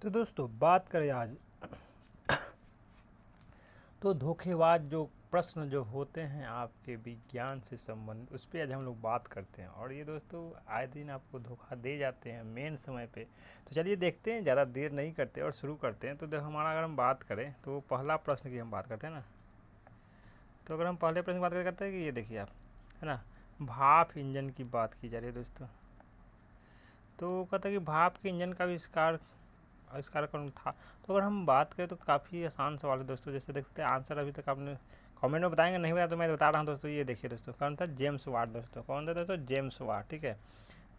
तो दोस्तों बात करें आज तो धोखेबाज जो प्रश्न जो होते हैं आपके विज्ञान से संबंधित, उस पर आज हम लोग बात करते हैं। और ये दोस्तों आए दिन आपको धोखा दे जाते हैं मेन समय पे। तो चलिए देखते हैं, ज़्यादा देर नहीं करते और शुरू करते हैं। तो जब हमारा अगर हम बात करें तो पहला प्रश्न की हम बात करते हैं ना, तो अगर हम पहले प्रश्न की बात करते हैं कि ये देखिए आप, है ना, भाप इंजन की बात की जा रही है दोस्तों। तो कहता है कि भाप के इंजन का आविष्कार आविष्कार कौन था। तो अगर हम बात करें तो काफ़ी आसान सवाल है दोस्तों। जैसे देखते हैं आंसर अभी तक आपने कमेंट में बताएंगे, नहीं बताया तो मैं बता रहा हूँ दोस्तों। ये देखिए दोस्तों, कौन था? जेम्स वाट दोस्तों। कौन था दोस्तों? James Watt. ठीक है,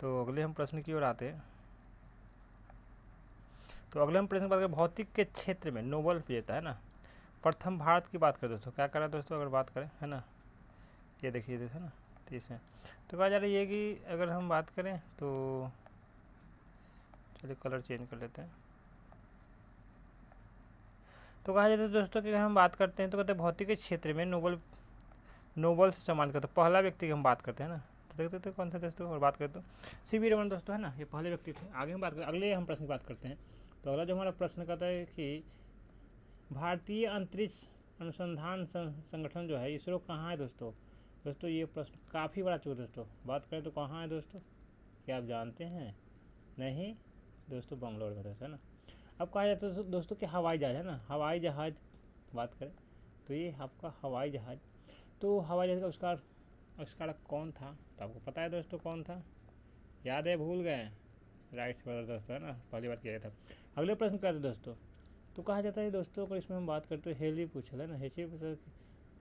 तो अगले हम प्रश्न की ओर आते हैं। तो अगले हम प्रश्न की बात करें, भौतिक के क्षेत्र में नोबेल विजेता है ना, प्रथम भारत की बात करें दोस्तों, क्या करा दोस्तों अगर बात करें, है ना, ये देखिए है ना, तो इसमें तो कहा जा रहा है कि अगर हम बात करें तो चलिए कलर चेंज कर लेते हैं। तो कहा जाता है दोस्तों कि अगर हम बात करते हैं तो कहते हैं भौतिक के क्षेत्र में नोबेल से सम्मानित करते पहला व्यक्ति की हम बात करते हैं ना, तो देखते थे कौन थे दोस्तों। और बात करते तो सी वी रमन दोस्तों, है ना, ये पहले व्यक्ति थे। आगे हम बात करें, अगले हम प्रश्न की बात करते हैं। तो अगला जो हमारा प्रश्न कहता है कि भारतीय अंतरिक्ष अनुसंधान संगठन जो है, इसरो कहाँ है दोस्तों। दोस्तों ये प्रश्न काफ़ी बड़ा चूक दोस्तों। बात करें तो कहाँ है दोस्तों, क्या आप जानते हैं? नहीं दोस्तों, बंगलोर में दोस्तों, है ना। अब कहा जाता है दोस्तों कि हवाई जहाज़, है ना, हवाई जहाज़ बात करें तो ये आपका हवाई जहाज़। तो हवाई जहाज़ का आविष्कारक कौन था? तो आपको पता है दोस्तों कौन था? याद है, भूल गए? राइट ब्रदर दोस्तों, है ना, पहली बात किया था। अगले प्रश्न क्या था दोस्तों। तो कहा जाता है दोस्तों, अगर इसमें हम बात करते हैं, हेली पूछल है ना, हेली पूछल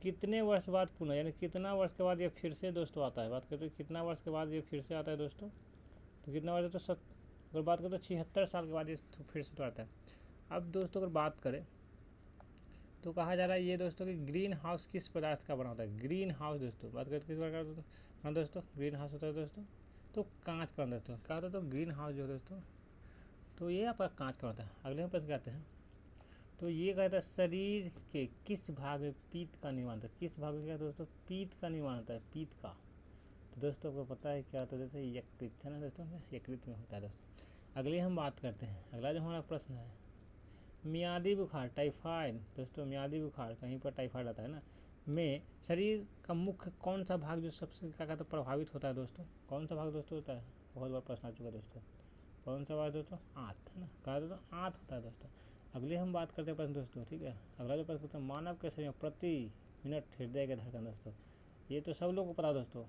कितने वर्ष बाद पुनः, यानी कितना वर्ष के बाद ये फिर से दोस्तों आता है। बात करते हैं कितना वर्ष के बाद ये फिर से आता है दोस्तों। तो कितना वर्ष तो अगर बात करें तो 76 साल के बाद ये फिर से तो आता है। अब दोस्तों अगर बात करें तो कहा जा रहा है ये दोस्तों कि ग्रीन हाउस किस पदार्थ का बना होता है। ग्रीन हाउस दोस्तों बात करें किस प्रकार का, हाँ दोस्तों, ग्रीन हाउस होता है दोस्तों तो कांच का दोस्तों। क्या होता है तो ग्रीन हाउस जो दोस्तों, तो ये आपका कांच का होता है। अगले हम प्रश्न कहते हैं, तो ये कहता है शरीर के किस भाग में पीत का निर्माण होता है। किस भाग में क्या दोस्तों, पीत का निर्माण होता है, पीत का। तो दोस्तों आपको पता है क्या होता है दोस्तों, यकृत, है ना दोस्तों, यकृत में होता है दोस्तों। अगले हम बात करते हैं, अगला जो हमारा प्रश्न है, मियादी बुखार टाइफाइड दोस्तों, मियादी बुखार कहीं पर टाइफाइड आता है ना, में शरीर का मुख्य कौन सा भाग जो सबसे क्या कहते हैं प्रभावित होता है दोस्तों। कौन सा भाग दोस्तों होता है, बहुत बार प्रश्न आ चुका है दोस्तों। कौन सा भाग दोस्तों, आंत, है ना, कहा दोस्तों आंत होता है दोस्तों। अगले हम बात करते हैं प्रश्न दोस्तों, ठीक है। अगला जो प्रश्न होता है, मानव के शरीर में प्रति मिनट हृदय के धड़कन दोस्तों। ये तो सब लोग को पता है दोस्तों,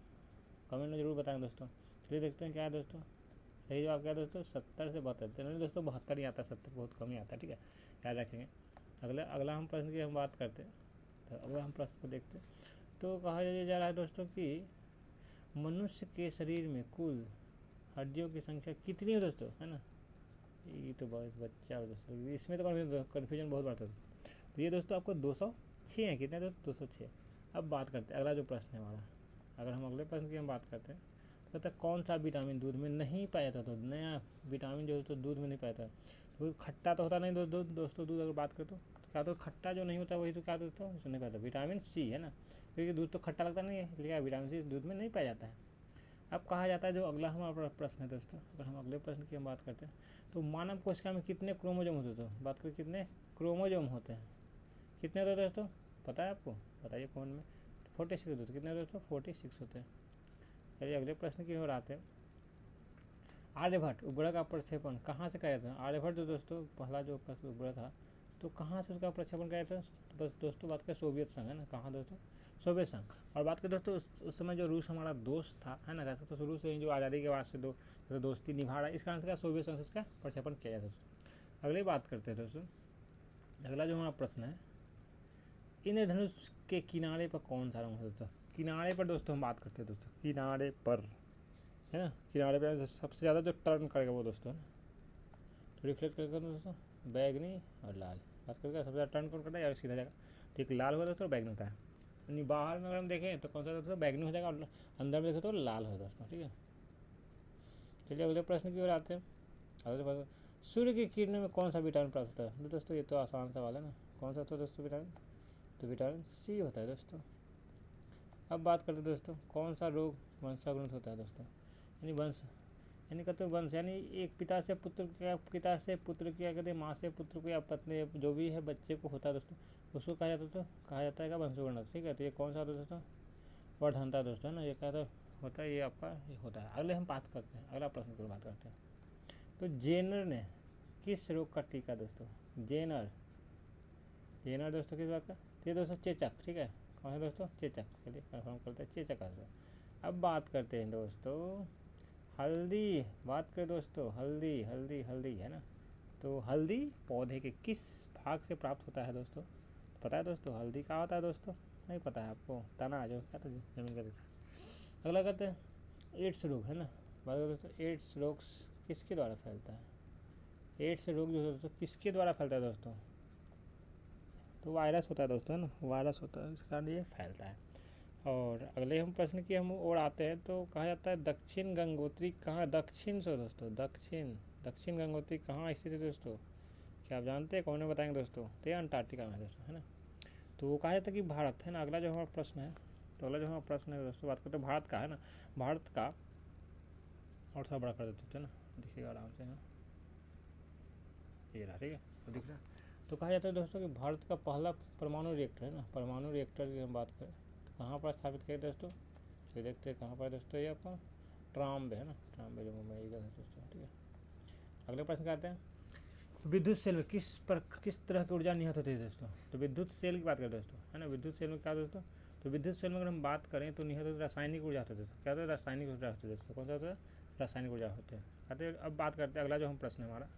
कमेंट में जरूर बताएंगे दोस्तों। चलिए देखते हैं क्या है दोस्तों। सही जवाब क्या है दोस्तों, 70 से 72। नहीं दोस्तों, 72 ही आता है, 70 बहुत कम ही आता है, ठीक है, याद रखेंगे। अगला हम प्रश्न की हम बात करते हैं। तो अगला हम प्रश्न को देखते हैं। तो कहा जा रहा है दोस्तों कि मनुष्य के शरीर में कुल हड्डियों की संख्या कितनी है दोस्तों, है ना। ये तो बहुत बच्चा है दोस्तों, इसमें तो कन्फ्यूजन बहुत बढ़ता है। तो ये दोस्तों आपको 206 है, कितने दोस्तों, 206। अब बात करते हैं अगला जो प्रश्न है हमारा। अगर हम अगले प्रश्न की हम बात करते हैं, तो कौन सा विटामिन दूध में नहीं पाया जाता। तो नया विटामिन जो है तो दूध में नहीं पाया जाता। तो खट्टा तो होता नहीं दोस्तों दूध अगर बात करें तो क्या तो खट्टा जो नहीं होता वही तो क्या दोस्तों उसमें नहीं पाता, विटामिन सी, है ना, क्योंकि दूध तो खट्टा लगता नहीं है, इसलिए विटामिन सी दूध में नहीं पाया जाता है। अब कहा जाता है जो अगला हमारा प्रश्न है दोस्तों, अगर हम अगले प्रश्न की हम बात करते हैं, तो मानव कोशिका में कितने क्रोमोजोम होते हैं। तो बात करें कितने क्रोमोजोम होते हैं, कितने होते हैं दोस्तों, पता है आपको, बताइए कौन में। 46 होते हैं, कितने दोस्तों, 46 होते हैं। चलिए अगले प्रश्न की ओर आते हैं। आर्यभट्ट उपग्रह का प्रक्षेपण कहाँ से कराया था। आर्यभट्ट जो दोस्तों पहला जो उपग्रह था, तो कहाँ से उसका प्रक्षेपण कराया था। तो बस दोस्तों बात करें सोवियत संघ, है ना, कहाँ दोस्तों, सोवियत संघ। और बात करें दोस्तों उस समय जो रूस हमारा दोस्त था, है ना, तो शुरू से ही जो आज़ादी के बाद से जो दोस्ती निभा रहा है, इस कारण से सोवियत संघ से उसका प्रक्षेपण किया जाता दोस्तों। अगली बात करते हैं दोस्तों, अगला जो हमारा प्रश्न है, इंद्रधनुष के किनारे पर कौन सा रंग होता है। किनारे पर दोस्तों हम बात करते हैं दोस्तों, किनारे पर, है ना, किनारे पे सबसे ज़्यादा जो टर्न करेगा वो दोस्तों, है ना, तो रिफ्लेक्ट करेगा दोस्तों बैगनी और लाल। बात करेगा सबसे ज़्यादा टर्न कौन करता है, या सीधा जाएगा, ठीक, लाल होगा दोस्तों, बैगनी होता है। यानी बाहर में अगर हम देखें तो कौन सा दोस्तों बैगनी हो जाएगा, और अंदर में देखें तो लाल हो दोस्तों, ठीक है। चलिए अगले प्रश्न की ओर आते हैं। अगले प्रश्न, सूर्य की किरणों में कौन सा विटामिन प्राप्त होता है। दोस्तों ये तो आसान सवाल है ना, कौन सा होता है दोस्तों विटामिन, तो विटामिन सी होता है दोस्तों। अब बात करते हैं दोस्तों, कौन सा रोग वंशानुगत होता है दोस्तों, यानी यानी कहते वंश, यानी एक पिता से पुत्र क्या, पिता से पुत्र क्या कहते हैं, माँ से पुत्र को या पत्नी जो भी है बच्चे को होता है दोस्तों, उसको कहा जाता है, कहा जाता है क्या, वंशवर्णन। ठीक है, तो ये कौन सा दोस्तों वर्धनता दोस्तों है ना, ये क्या होता है, ये आपका ये होता है। अगले हम बात करते हैं, अगला प्रश्न की बात करते हैं। तो जेनर ने किस रोग का टीका दोस्तों, जेनर जेनर दोस्तों किस बात का, ये दोस्तों चेचक। ठीक है, कौन है दोस्तों, चेचक। चलिए कन्फर्म करते हैं, चेचक है। अब बात करते हैं दोस्तों हल्दी, बात करें दोस्तों हल्दी, हल्दी हल्दी है ना, तो हल्दी पौधे के किस भाग से प्राप्त होता है दोस्तों, पता है दोस्तों हल्दी कहाँ होता है दोस्तों, नहीं पता है आपको, तना जो क्या था जमीन का देखा। अगला कहते हैं एड्स रोग है ना, बात करें दोस्तों एड्स रोग किसके द्वारा फैलता है, एड्स रोग जो दोस्तों किसके द्वारा फैलता है दोस्तों, तो वायरस होता है दोस्तों है ना, वायरस होता है, इस कारण ये फैलता है। और अगले हम प्रश्न की हम ओर आते हैं, तो कहा जाता है दक्षिण गंगोत्री कहाँ, दक्षिण से दोस्तों, दक्षिण गंगोत्री कहाँ स्थित है दोस्तों, क्या आप जानते हैं, कौन बताएंगे दोस्तों, तो ये अंटार्कटिका में दोस्तों है ना। तो वो कहा जाता है कि भारत है ना, अगला जो हमारा प्रश्न है, तो अगला जो हमारा प्रश्न है दोस्तों, बात करते हैं भारत का है ना, भारत का, और सा बड़ा कर देते हैं ना, देखिएगा आराम से है, ये रहा। ठीक है, तो दिख रहा है। तो कहा जाता है दोस्तों कि भारत का पहला परमाणु रिएक्टर है ना, परमाणु रिएक्टर की हम बात करें तो कहाँ पर स्थापित किया दोस्तों, तो देखते हैं कहाँ पर दोस्तों, ये आपका ट्राम्बे है ना, ट्राम्बे जो मुंबई का है दोस्तों। ठीक है, अगले प्रश्न आते हैं विद्युत सेल में किस तरह की ऊर्जा निहित होती है दोस्तों, तो विद्युत सेल की बात करें दोस्तों है ना, विद्युत सेल में क्या दोस्तों, तो विद्युत सेल में अगर हम बात करें तो निहित होती रासायनिक ऊर्जा होती है दोस्तों, क्या होता है, रासायनिक ऊर्जा होती है दोस्तों, कौन सा होता है, रासायनिक ऊर्जा होते हैं। कहते हैं अब बात करते हैं अगला जो हम प्रश्न है हमारा,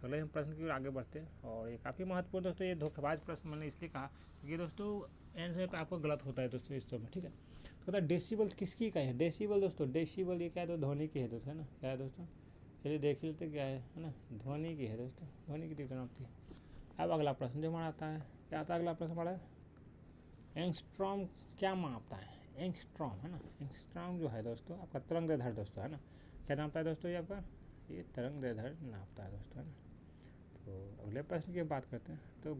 अगले हम प्रश्न की ओर आगे बढ़ते हैं, और ये काफ़ी महत्वपूर्ण दोस्तों, ये धोखेबाज प्रश्न मैंने इसलिए कहा कि दोस्तों एंड समय पे आपको गलत होता है दोस्तों इस समय। ठीक है, तो कहता है डेसिबल किसकी इकाई है, डेसिबल दोस्तों, डेसिबल ये क्या है, तो ध्वनि की है दोस्तों है ना, क्या है दोस्तों, चलिए देख लेते क्या है ना, ध्वनि की है दोस्तों, ध्वनि की तीव्रता नापती है। अब अगला प्रश्न जो हमारा आता है, क्या आता है अगला प्रश्न हमारा, एंगस्ट्रॉम क्या मापता है, एंगस्ट्रॉम है ना, एंगस्ट्रॉम जो है दोस्तों आपका तरंगदैर्ध्य दोस्तों है ना, क्या नापता है दोस्तों, ये आपका ये तरंगदैर्ध्य नापता है दोस्तों है ना। तो अगले प्रश्न की बात करते हैं, तो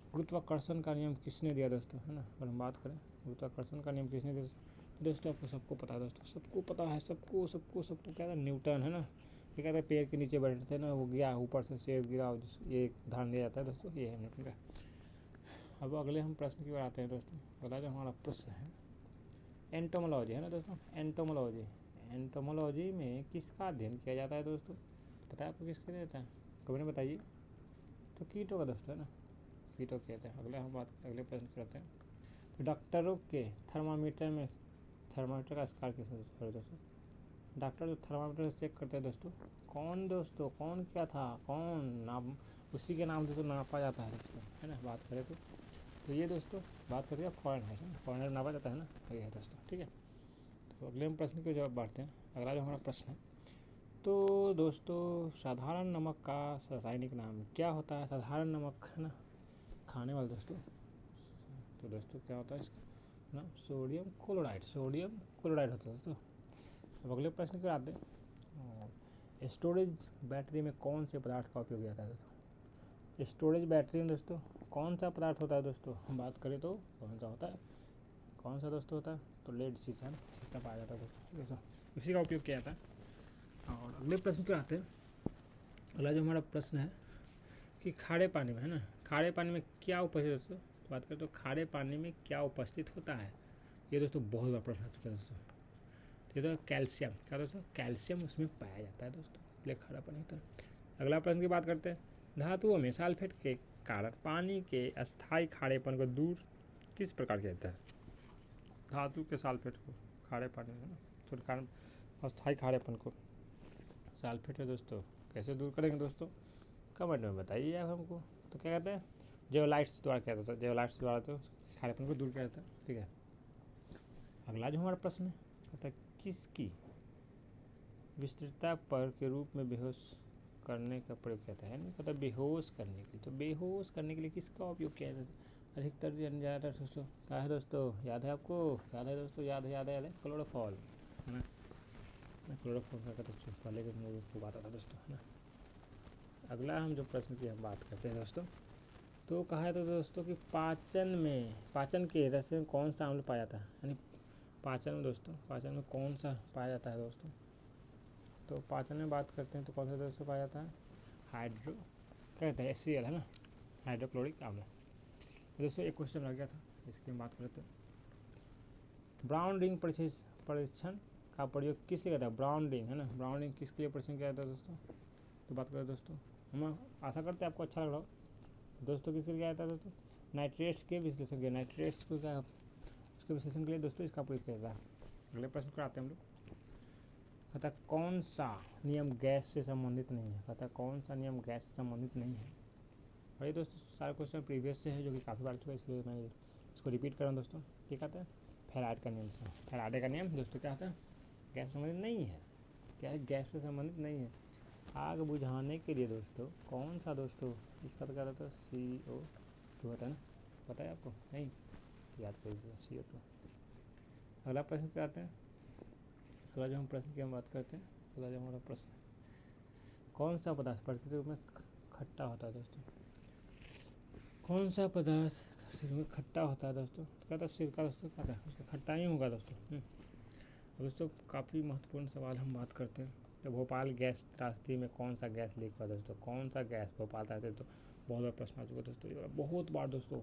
गुरुत्वाकर्षण का नियम किसने दिया दोस्तों है ना, अगर हम बात करें गुरुत्वाकर्षण का नियम किसने दिया दोस्तों, आपको सबको पता है दोस्तों, सबको पता है, सबको क्या था, न्यूटन है ना, ये कहता है पेड़ के नीचे बैठे थे ना, वो गया ऊपर से सेब गिरा, ये ध्यान दिया जाता है दोस्तों, ये है न्यूटन का। अब अगले हम प्रश्न की ओर आते हैं दोस्तों, अगला जो हमारा प्रश्न है एंटोमोलॉजी है ना दोस्तों, एंटोमोलॉजी में किसका अध्ययन किया जाता है दोस्तों, पता है आपको किसका देता है, कभी नहीं बताइए, तो कीटों का दोस्तों है ना, कीटों कहते हैं। अगले हम बात अगले प्रश्न करते हैं, तो डॉक्टरों के थर्मामीटर का आविष्कार किसने दोस्तों, डॉक्टर जो थर्मामीटर से चेक करते हैं दोस्तों, कौन क्या था, कौन नाम, उसी के नाम से तो नापा जाता है दोस्तों है ना, बात करें तो ये दोस्तों बात करते हैं फॉरेनर नापा जाता है ना, ये है दोस्तों। ठीक है, तो अगले हम प्रश्न के जवाब बांटते हैं, अगला जो हमारा प्रश्न है, तो दोस्तों साधारण नमक का रासायनिक नाम क्या होता है, साधारण नमक है ना, खाने वाले दोस्तों, तो दोस्तों क्या होता है इसका ना, सोडियम क्लोराइड होता है दोस्तों। अब अगले प्रश्न की आते हैं, स्टोरेज बैटरी में कौन से पदार्थ का उपयोग किया जाता है दोस्तों, स्टोरेज बैटरी में दोस्तों कौन सा पदार्थ होता है दोस्तों, हम बात करें तो कौन सा होता है, कौन सा दोस्तों होता है, तो लेड शीशा पाया जाता है दोस्तों, ठीक है, इसी का उपयोग किया जाता है। और अगले प्रश्न पे आते हैं, अगला जो हमारा प्रश्न है कि खारे पानी में है ना, खारे पानी में क्या उपस्थित दोस्तों, तो बात करें तो खारे पानी में क्या उपस्थित होता है, ये दोस्तों बहुत बड़ा प्रश्न आ चुका है दोस्तों, ये तो कैल्शियम, क्या दोस्तों, कैल्शियम उसमें पाया जाता है दोस्तों, इसलिए खारा पानी होता है। अगला प्रश्न की बात करते हैं, धातुओं में सल्फेट के कारण पानी के अस्थायी खारेपन को दूर किस प्रकार किया जाता है, धातु के सल्फेट को खारे पानी में ना, तो कारण अस्थायी खारेपन को सल्फेट है दोस्तों कैसे दूर करेंगे दोस्तों, कमेंट में बताइए आप हमको। तो क्या कहते हैं, जेओलाइट्स द्वारा किया जाता है, जेओलाइट्स द्वारा तो खारेपन को दूर किया जाता है। ठीक है, अगला जो हमारा प्रश्न है कहता है किसकी विस्तृतता पर के रूप में बेहोश करने का प्रयोग किया जाता है, यानी कहता है बेहोश करने के लिए, तो बेहोश करने के लिए किसका उपयोग किया जाता है, अधिकतर ज़्यादातर दोस्तों क्या है दोस्तों, याद है आपको, याद है दोस्तों, याद है क्लोरोफॉल है ना, क्लोरोफॉल का दोस्तों पहले के मूवी को आता था दोस्तों है ना। अगला हम जो प्रश्न की हम बात करते हैं दोस्तों, तो कहा है तो दोस्तों कि पाचन के रसायन में कौन सा अम्ल पाया जाता है, यानी पाचन में कौन सा पाया जाता है दोस्तों, तो पाचन में बात करते हैं तो कौन सा दोस्तों पाया जाता है, हाइड्रो क्या कहते हैं HCl है ना, हाइड्रोक्लोरिक अम्ल। दोस्तों एक क्वेश्चन रह गया था, इसकी हम बात करते हैं। ब्राउन रिंग परीक्षण का प्रयोग किस लिए करता है, ब्राउन रिंग है ना, ब्राउन रिंग किसके लिए परीक्षण किया जाता है दोस्तों, तो बात करें दोस्तों, हम आशा करते हैं आपको अच्छा लग रहा हो दोस्तों। किसके लिए किया जाता है दोस्तों, नाइट्रेट्स के विश्लेषण के, नाइट्रेट्स को क्या उसके विश्लेषण के लिए दोस्तों इसका प्रयोग किया जाता है। अगले प्रश्न पर आते हैं हम लोग। कहता कौन सा नियम गैस से संबंधित नहीं है, कहता कौन सा नियम गैस से संबंधित नहीं है। और ये दोस्तों सारे क्वेश्चन प्रीवियस से है जो कि काफ़ी बार चुका है, इसलिए मैं इसको रिपीट कर रहा हूँ दोस्तों। क्या कहता है, फेराडे का नियम से, फेराडे का नियम दोस्तों क्या होता है, गैस से संबंधित नहीं है, क्या है, गैस से संबंधित नहीं है। आग बुझाने के लिए दोस्तों कौन सा दोस्तों, इसका तो क्या रहता है CO जो होता है ना, पता है आपको, नहीं याद कर लीजिए CO2। अगला प्रश्न क्या आते हैं, अगला जो हम प्रश्न की हम बात करते हैं, अगला जो हमारा प्रश्न, कौन सा पदार्थ प्रकृति में खट्टा होता है दोस्तों, कौन सा पदार्थ में खट्टा होता है दोस्तों, तो कहता है सिरका दोस्तों, कहता है उसका खट्टा ही होगा दोस्तों। दोस्तों काफ़ी महत्वपूर्ण सवाल हम बात करते हैं। तो भोपाल गैस त्रासदी में कौन सा गैस लीक हुआ दोस्तों, कौन सा गैस भोपाल त्रासदी, तो बहुत बार प्रश्न आ चुका दोस्तों, ये बहुत बार दोस्तों।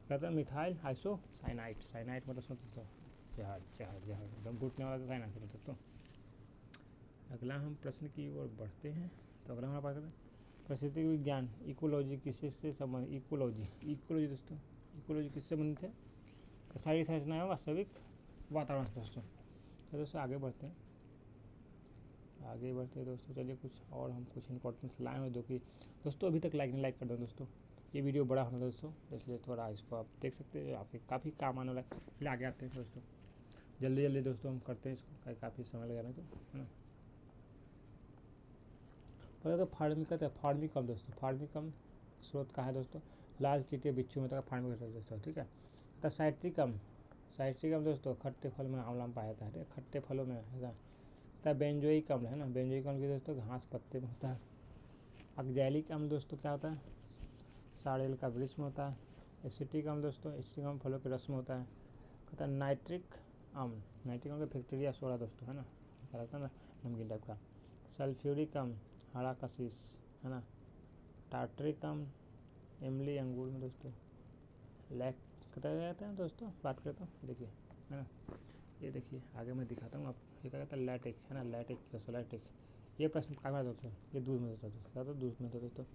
कहता है मिथाइल आइसोसाइनाइड, साइनाइड मतलब दोस्तों जहर, जहर जहर एकदम घुटने वाला तो साइनाइड है दोस्तों। अगला हम प्रश्न की ओर बढ़ते हैं। तो अगला हमारा पास परिस्थिति विज्ञान, इकोलॉजी किससे संबंधित, इकोलॉजी दोस्तों, इकोलॉजी किससे संबंधित है, सारी संरचनाएं वास्तविक वातावरण दोस्तों। तो दोस्तों आगे बढ़ते हैं, दोस्तों। चलिए कुछ और हम कुछ इंपॉर्टेंट लाए हैं जो कि दोस्तों अभी तक लाइक कर दो दोस्तों। ये वीडियो बड़ा होना दोस्तों, इसलिए थोड़ा इसको आप देख सकते हैं, आपके काफ़ी काम आने वाला है, आगे आते हैं दोस्तों। जल्दी दोस्तों हम करते हैं इसको, काफ़ी समय लगाना तो है ना। पहले तो फार्मिकम दोस्तों, फार्मिकम स्रोत कहाँ है दोस्तों, लाल चींटी बिच्छू में तो फार्मिकम दोस्तों, ठीक है। तो साइट्रिकम दोस्तों खट्टे फल में आंवला में पाया जाता है, खट्टे फलों में है। बेंजोइक अम्ल है ना, बेंजोइक अम्ल की दोस्तों घास पत्ते में होता है। अक्जैलिक अम्ल दोस्तों क्या होता है, साड़ेल का वृक्ष में होता है। एसिटिक अम्ल दोस्तों, एसिटिक अम्ल फलों के रस में होता है। कहता है नाइट्रिक अम्ल बैक्टीरिया सोडा दोस्तों है ना, क्या लगता है ना नमकीन टाइप का। सल्फ्यूरिक अम्ल हरा कशिश है ना। टार्ट्रिक अम्ल इमली अंगूर में दोस्तों। लैक कहता जाता है दोस्तों, बात करता हूँ देखिए है ना, ये देखिए आगे मैं दिखाता हूँ आपको, ये क्या कहता है लैटिक है ना, लैटिक दोस्तों, लैटिक। ये प्रश्न काफ़ी दोस्तों, ये दूध में दोस्तों, क्या होता है दूध में दोस्तों।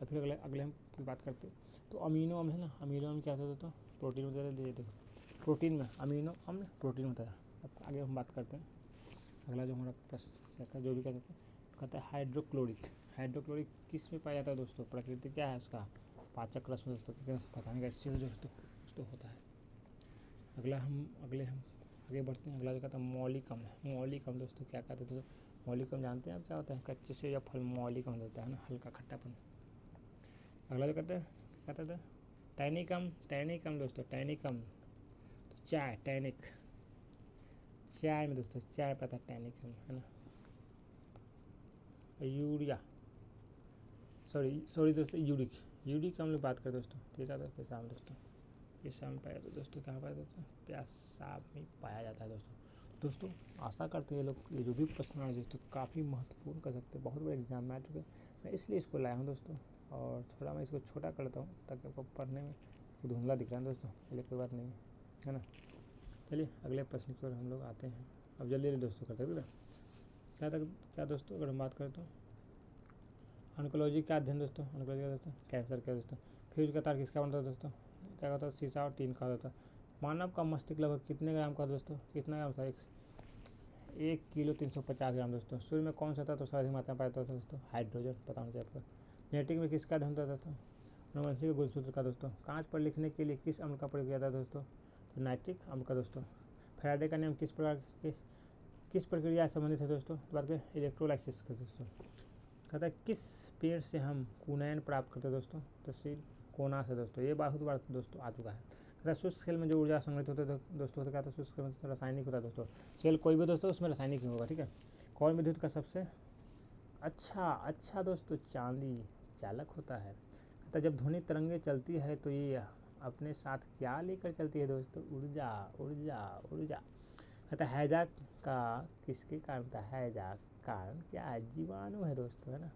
और फिर अगले हम बात करते हैं तो अमीनो अम्ल है ना, अमीनो अम्ल क्या होता है दोस्तों, प्रोटीन होता है, देखो प्रोटीन में अमीनो अम्ल प्रोटीन होता है। अब आगे हम बात करते हैं, अगला जो हमारा प्रश्न कहता है, जो भी कहते हैं, कहता है हाइड्रोक्लोरिक किस में पाया जाता है दोस्तों, प्रकृति क्या है उसका, पाचक रस में दोस्तों, पता नहीं कैसे दोस्तों होता है। अगले हम आगे बढ़ते हैं। अगला जो कहता है मौलिक अम्ल दोस्तों, क्या कहते हैं दोस्तों, मौलिक अम्ल जानते हैं आप क्या होता है, कच्चे से या फल मौलिक अम्ल होता है ना, हल्का खट्टापन। अगला जो कहते हैं टैनिक अम्ल दोस्तों, टैनिक अम्ल तो चाय में दोस्तों, चाय पता है टैनिक अम्ल है ना। सॉरी दोस्तों, यूरिक अम्ल बात करें दोस्तों, ठीक है दोस्तों, पेशाब में पाया जाता है दोस्तों, कहाँ पाया जाता है, पेशाब में पाया जाता है दोस्तों। आशा करते हैं ये लोग, ये जो भी प्रश्न आए दोस्तों काफ़ी महत्वपूर्ण कर सकते हैं, बहुत बड़े एग्जाम में आ चुके हैं, मैं इसलिए इसको लाया हूँ दोस्तों। और थोड़ा मैं इसको छोटा करता हूँ ताकि आपको पढ़ने में धुंधला दिख रहा है दोस्तों, चलिए कोई बात नहीं है ना। चलिए अगले प्रश्न की ओर हम लोग आते हैं, अब जल्दी दोस्तों करते हैं क्या दोस्तों, अगर हम बात करें तो ऑन्कोलॉजी का अध्ययन दोस्तों, ऑन्कोलॉजी का दोस्तों कैंसर का दोस्तों। फ्यूज का तार किसका बनता है दोस्तों, क्या कहता है शीशा और टीन का होता है। मानव का मस्तिष्क लगभग कितने ग्राम का दोस्तों, कितना ग्राम था, 1 किलो 350 ग्राम दोस्तों। सूर्य में कौन सा तत्व सर्वाधिक मात्रा में पाया जाता है दोस्तों, हाइड्रोजन, पता होना चाहिए आपको। जेनेटिक में किसका अध्ययन होता था, अनुवंशिक गुणसूत्र का दोस्तों। कांच पर लिखने के लिए किस अम्ल का प्रयोग किया जाता है दोस्तों, तो नाइट्रिक अम्ल का दोस्तों। फैराडे का नियम किस प्रक्रिया से संबंधित है दोस्तों, तो बात करें इलेक्ट्रोलाइसिस का दोस्तों। कहता है किस पेड़ से हम कुनैन प्राप्त करते हैं दोस्तों, तो सील कोना से दोस्तों, ये बहुत बार दोस्तों आ चुका है। कहता है शुष्क खेल में जो ऊर्जा संग्रहित होते हैं दोस्तों, तो कहता है शुष्क खेल में रासायनिक होता है दोस्तों, सेल कोई भी दोस्तों उसमें रासायनिक नहीं होगा, ठीक है। कौन विद्युत का सबसे अच्छा दोस्तों, चांदी चालक होता है। कहता है जब ध्वनि तरंगे चलती है तो ये अपने साथ क्या लेकर चलती है दोस्तों, ऊर्जा। कहता है हैजा का किसके कारण होता है, हैजा कारण क्या है? जीवाणु है दोस्तों, है ना।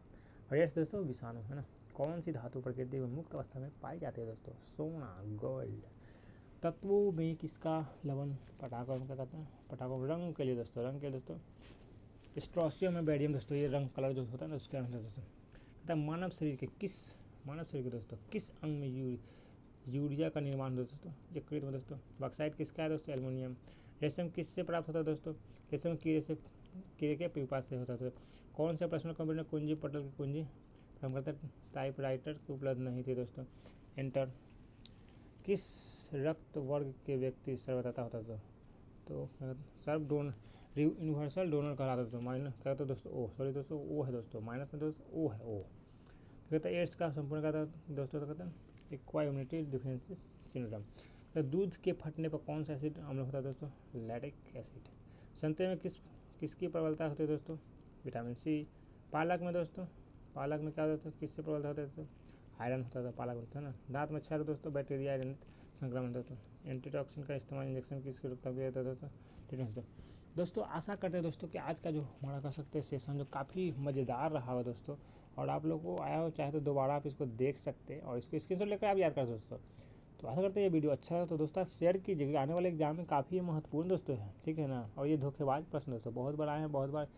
और यस दोस्तों, विषाणु है ना। कौन सी धातु प्रकृति में मुक्त अवस्था में पाई जाती है दोस्तों? सोना, गोल्ड। तत्वों में किसका लवण पटाखों में क्या कहते हैं? पटाखों रंग के लिए दोस्तों, रंग के लिए दोस्तों स्ट्रोसियम में बेरियम दोस्तों, ये रंग कलर जो होता है ना उसके अंदर दोस्तों। कहता है मानव शरीर के दोस्तों किस अंग में यूरिया का निर्माण होता है दोस्तों? यकृत में दोस्तों। बॉक्साइट किसका है दोस्तों? एल्युमिनियम। रेशम किससे प्राप्त होता है दोस्तों? रेशम कीड़े के प्यूपा से होता है। कौन से प्रश्न कंप्यूटर कुंजी पटल की कुंजी हम करते टाइपराइटर की उपलब्ध नहीं थी दोस्तों? एंटर। किस रक्त वर्ग के व्यक्ति सर्वदाता होता था? तो सर्व डोनर यूनिवर्सल डोनर कहलाता था। माइनस क्या था दोस्तों? ओ सॉरी दोस्तों, ओ है दोस्तों, माइनस में दोस्तों ओ है। ओ कहता है एड्स का संपूर्ण कहता है दोस्तों, तो कहते हैं एक्वा इम्यूनिटी डिफिशिएंसी सिंड्रोम। तो दूध के फटने पर कौन सा एसिड अम्ल होता है दोस्तों? Lactic acid. संतरे में किसकी प्रबलता होती है दोस्तों? Vitamin C. पालक में दोस्तों, पालक में क्या होता है? किससे प्रबलता होता है दोस्तों? आयरन होता था पालक में, है ना। दांत में क्षय दोस्तों, बैक्टीरिया जनित संक्रमण दोस्तों। एंटीटॉक्सिन का इस्तेमाल इंजेक्शन किसकी रोकथाम किया जाता था? टिटेनस। दोस्तों आशा करते हैं दोस्तों कि आज का जो हमारा कह सकते हैं सेशन जो काफ़ी मज़ेदार रहा हो दोस्तों, और आप लोगों को आया हो, चाहे तो दोबारा आप इसको देख सकते हैं और इसको स्क्रीनशॉट लेकर आप याद कर दोस्तों। तो आशा करते हैं ये वीडियो अच्छा है तो दोस्तों शेयर कीजिएगा। आने वाले एग्जाम में काफ़ी महत्वपूर्ण दोस्तों है, ठीक है ना। और ये धोखेबाज प्रश्न दोस्तों बहुत बार आए हैं, बहुत बार